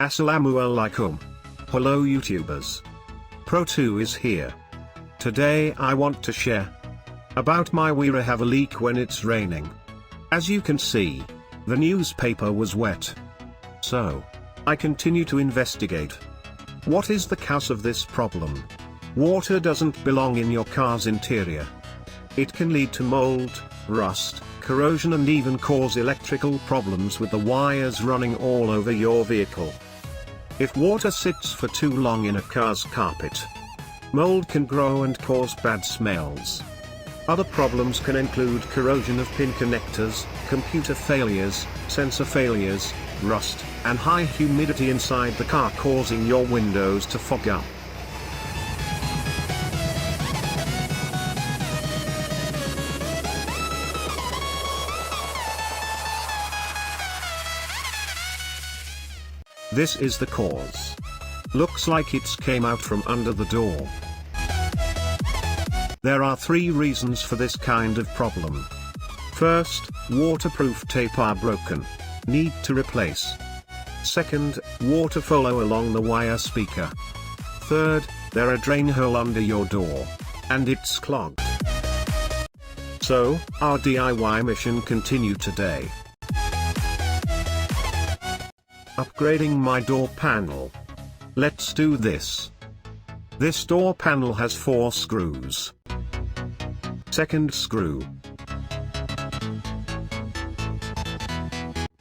Assalamu alaikum. Hello YouTubers. Pro 2 is here. Today I want to share about my wira have a leak when it's raining. As you can see, the newspaper was wet. So, I continue to investigate. What is the cause of this problem? Water doesn't belong in your car's interior. It can lead to mold, rust, corrosion and even cause electrical problems with the wires running all over your vehicle. If water sits for too long in a car's carpet, mold can grow and cause bad smells. Other problems can include corrosion of pin connectors, computer failures, sensor failures, rust, and high humidity inside the car causing your windows to fog up. This is the cause. Looks like it's came out from under the door. There are 3 reasons for this kind of problem. First, waterproof tape are broken. Need to replace. Second, water follow along the wire speaker. Third, there a drain hole under your door, and it's clogged. So, our DIY mission continue today. Upgrading my door panel. Let's do this. This door panel has 4 screws. Second screw.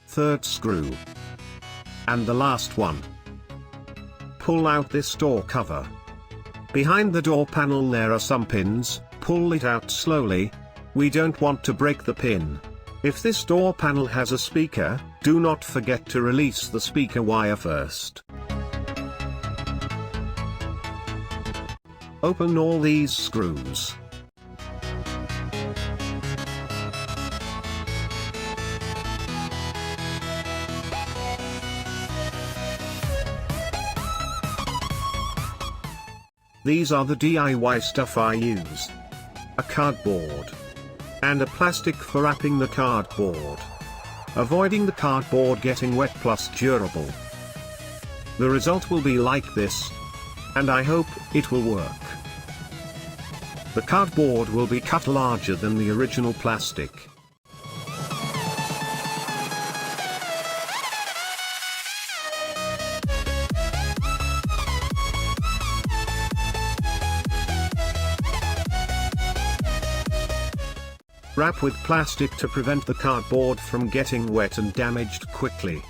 Third screw. And the last one. Pull out this door cover. Behind the door panel there are some pins, pull it out slowly. We don't want to break the pin. If this door panel has a speaker, do not forget to release the speaker wire first. Open all these screws. These are the DIY stuff I use. A cardboard. And a plastic for wrapping the cardboard. Avoiding the cardboard getting wet plus durable. The result will be like this. And I hope it will work. The cardboard will be cut larger than the original plastic. Wrap with plastic to prevent the cardboard from getting wet and damaged quickly.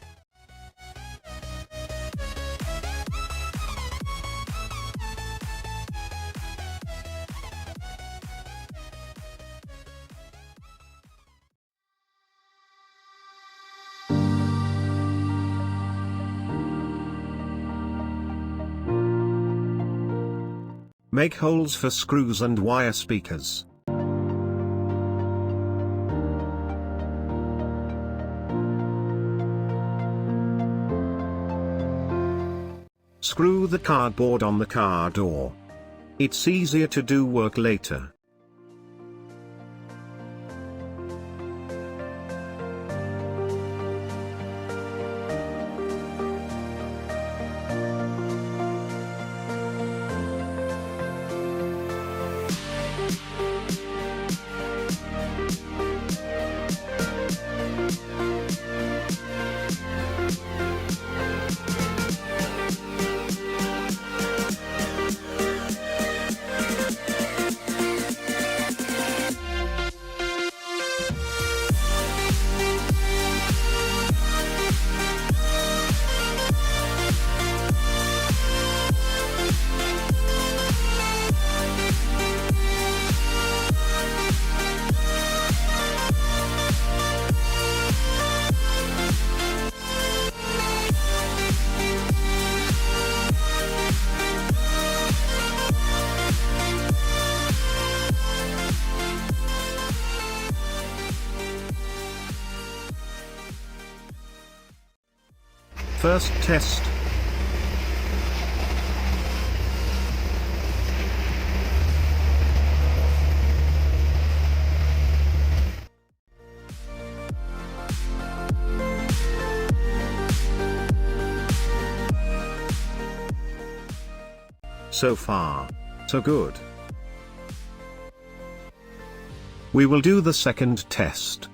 Make holes for screws and wire speakers. Screw the cardboard on the car door. It's easier to do work later. First test. So far, so good. We will do the second test.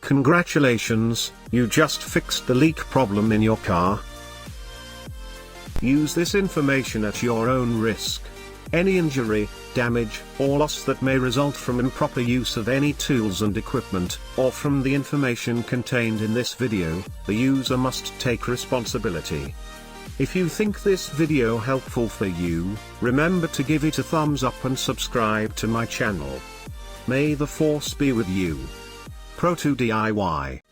Congratulations, you just fixed the leak problem in your car. Use this information at your own risk. Any injury, damage, or loss that may result from improper use of any tools and equipment, or from the information contained in this video, the user must take responsibility. If you think this video helpful for you, remember to give it a thumbs up and subscribe to my channel. May the force be with you. Pro2 DIY